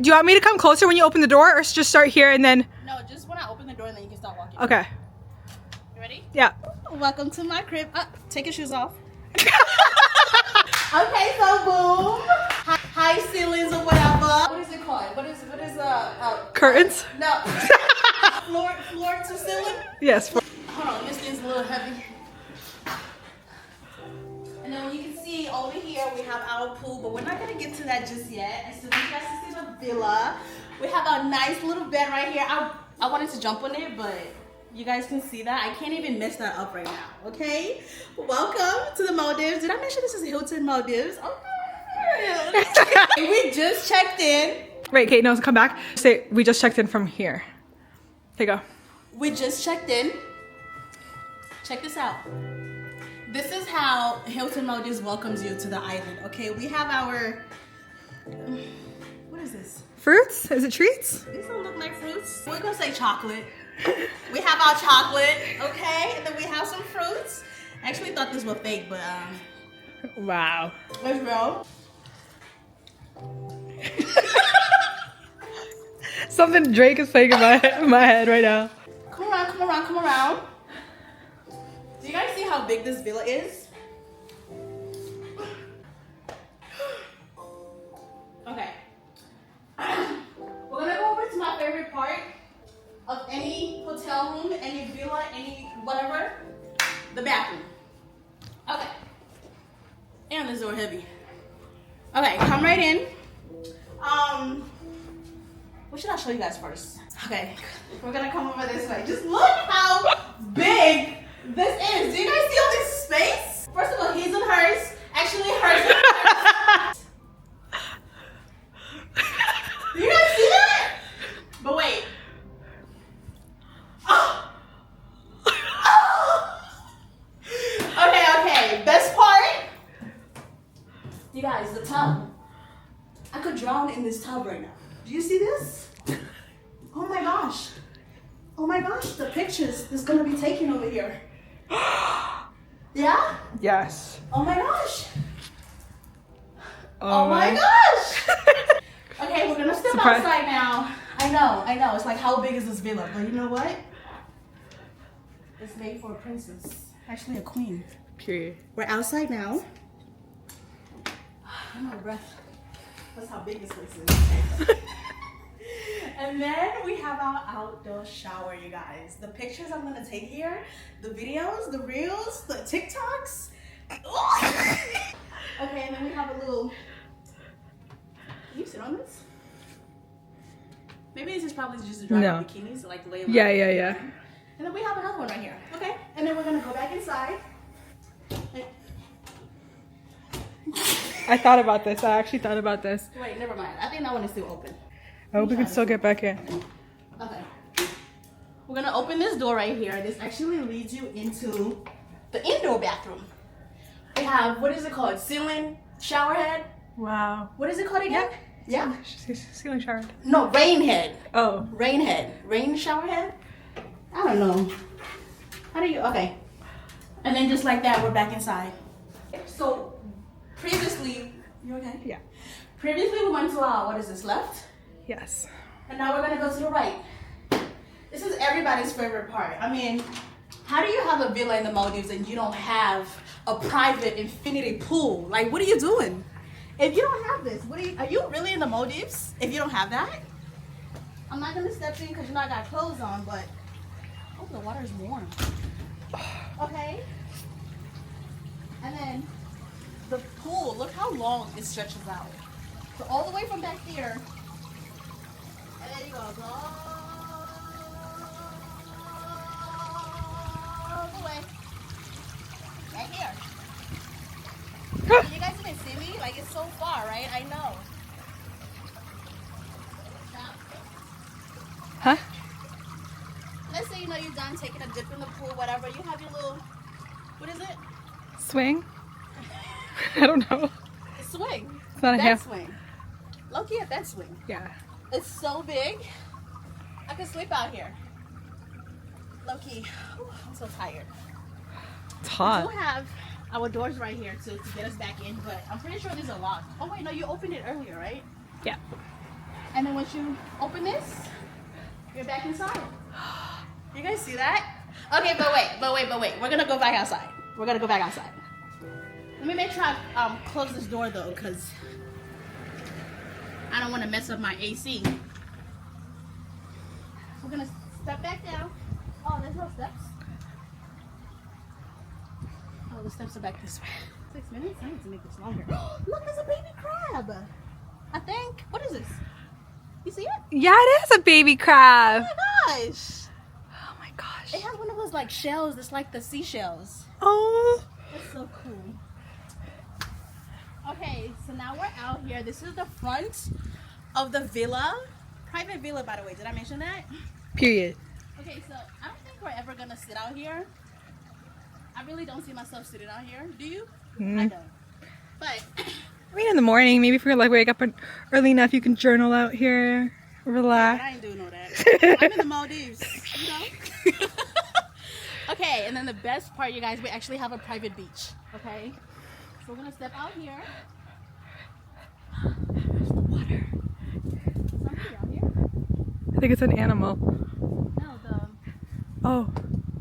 Do you want me to come closer when you open the door, or just start here and then? No, just when I open the door and then you can start walking. Okay. You ready? Yeah. Welcome to my crib. Take your shoes off. Okay, so boom. High ceilings or whatever. What is it called? What is Curtains? No. floor to ceiling? Yes. Hold on, this thing's a little heavy. And then you can see over here we have our pool, but we're not gonna get to that just yet. As soon as you guys see the villa, we have a nice little bed right here. I wanted to jump on it, but you guys can see that. I can't even mess that up right now, okay? Welcome to the Maldives. Did I mention this is Hilton Maldives? Oh, we just checked in. Wait, Kate, no, come back. Say, we just checked in from here. Okay, go. We just checked in. Check this out. This is how Hilton Maldives welcomes you to the island, okay? We have our, what is this? Fruits? Is it treats? These don't look like fruits. We're gonna say chocolate. We have our chocolate, okay? And then we have some fruits. I actually thought these were fake, but Wow. let's roll. Something Drake is saying in my head right now. Come around, come around, come around. Do you guys see how big this villa is? Okay. We're gonna go over to my favorite part of any hotel room, any villa, any whatever. The bathroom. Okay. And this door heavy. Okay, come right in. What should I show you guys first? Okay, we're gonna come over this way. Just look how big this is. Do you guys see all this space? First of all, his and hers. Actually, hers and hers. Do you guys see that? But wait. Oh. Okay. Best part. You guys, the tub. I could drown in this tub right now. Do you see this? Oh my gosh. Oh my gosh, the pictures is gonna be taken over here. Yeah? Yes. Oh my gosh. Oh my gosh. Okay, we're gonna step outside now. I know. It's like, how big is this villa? But you know what? It's made for a princess. Actually, a queen. Period. We're outside now. I'm out of breath. That's how big this place is. And then we have our outdoor shower, you guys. The pictures I'm gonna take here, the videos, the reels, the TikToks. Okay, and then we have a little. Can you sit on this? Maybe this is probably just a dry bikini, so like lay around. Yeah. And then we have another one right here. Okay, and then we're gonna go back inside. I thought about this. I actually thought about this. Wait, never mind. I think that one is still open. I hope we can still get back in. Okay. We're gonna open this door right here. This actually leads you into the indoor bathroom. We have, what is it called? Ceiling shower head? Wow. What is it called again? Yeah. Ceiling shower. No, rain head. Oh. Rain head. Rain shower head? I don't know. How do you, okay. And then just like that, we're back inside. So, previously, you okay? Yeah. Previously we went to our, what is this, left? Yes. And now we're gonna go to the right. This is everybody's favorite part. I mean, how do you have a villa in the Maldives and you don't have a private infinity pool? Like, what are you doing? If you don't have this, are you really in the Maldives if you don't have that? I'm not gonna step in because you know I got clothes on, but oh, the water is warm. Okay. And then the pool, look how long it stretches out. So all the way from back there, and then you go all the way right here. You guys didn't see me? Like, it's so far, right? I know. Stop. Huh? Let's say, you're done taking a dip in the pool, whatever. You have your little, what is it? Swing? I don't know. Swing. It's not a that half swing. Low-key at that swing. Yeah. It's so big. I could sleep out here. Low-key. I'm so tired. It's hot. We do have our doors right here to get us back in, but I'm pretty sure these are locked. Oh wait, no, you opened it earlier, right? Yeah. And then once you open this, you're back inside. You guys see that? Okay, but wait. We're gonna go back outside. Let me make sure I close this door though, because I don't want to mess up my AC. We're gonna step back down. Oh, there's no steps. Oh, the steps are back this way. 6 minutes? I need to make this longer. Look, there's a baby crab. I think. What is this? You see it? Yeah, it is a baby crab. Oh my gosh. Oh my gosh. It has one of those like shells that's like the seashells. Oh. That's so cool. Okay, so now we're out here. This is the front of the villa. Private villa, by the way. Did I mention that? Period. Okay, so I don't think we're ever gonna sit out here. I really don't see myself sitting out here. Do you? I don't. But I mean, in the morning, maybe if we like wake up early enough, you can journal out here, relax. I ain't doing all that. I'm in the Maldives, you know. Okay, and then the best part, you guys, we actually have a private beach. Okay, so we're gonna step out here. There's the water. Something out here? I think it's an animal. No, Oh,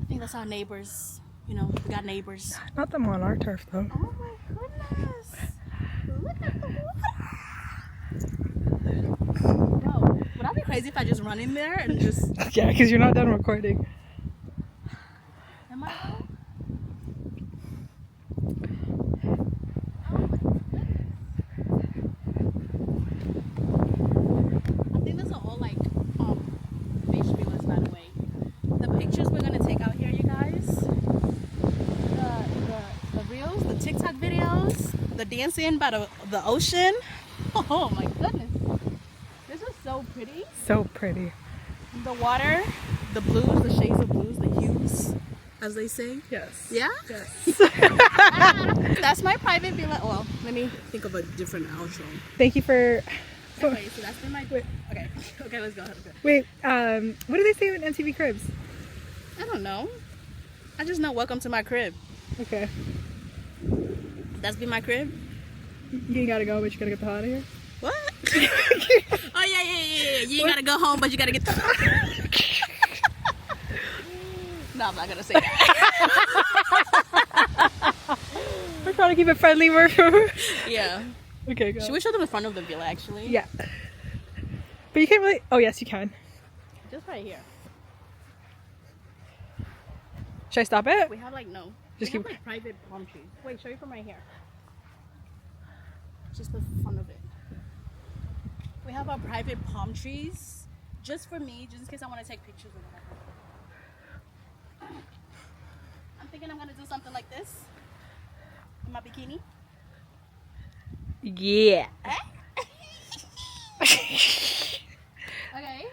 I think that's our neighbors. You know, we got neighbors. not them on our turf though. Oh my goodness! Look at the water. Yo, would I be crazy if I just run in there and just? Yeah, because you're not done recording. Am I? Though? I think those are all like beach villas, by the way. The pictures we're gonna take out here, you guys. The reels, the TikTok videos, the dancing by the ocean. Oh my goodness, this is so pretty. So pretty. The water, the blues, the shades of blues, the hues, as they say. Yes. Yeah. Yes. That's my private villa. Well, let me think of a different outro. Thank you for. Okay, so that's been my. Okay, let's go. Wait, what do they say in MTV Cribs? I don't know. I just know welcome to my crib. Okay. That's been my crib. You ain't gotta go, but you gotta get the hell out of here. What? Oh yeah. You ain't gotta go home, but you gotta get the. No, I'm not gonna say that. We're trying to keep it friendly. Yeah. Okay, go. Should we show them the front of the villa actually? Yeah. But you can't really. Oh yes, you can. Just right here. Should I stop it? We have like no. Just we keep. have like private palm trees. Wait, show you from right here. Just the front of it. We have our private palm trees just for me, just in case I want to take pictures of them. I'm thinking I'm gonna do something like this in my bikini. Yeah. Okay.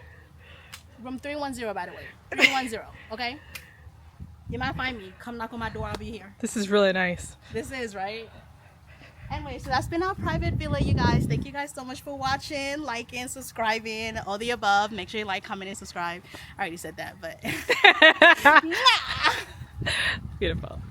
Room 310, by the way. 310. Okay. You might find me. Come knock on my door. I'll be here. This is really nice. This is right. Anyway, so that's been our private villa, you guys. Thank you guys so much for watching, liking, subscribing, all the above. Make sure you like, comment, and subscribe. I already said that, but Beautiful.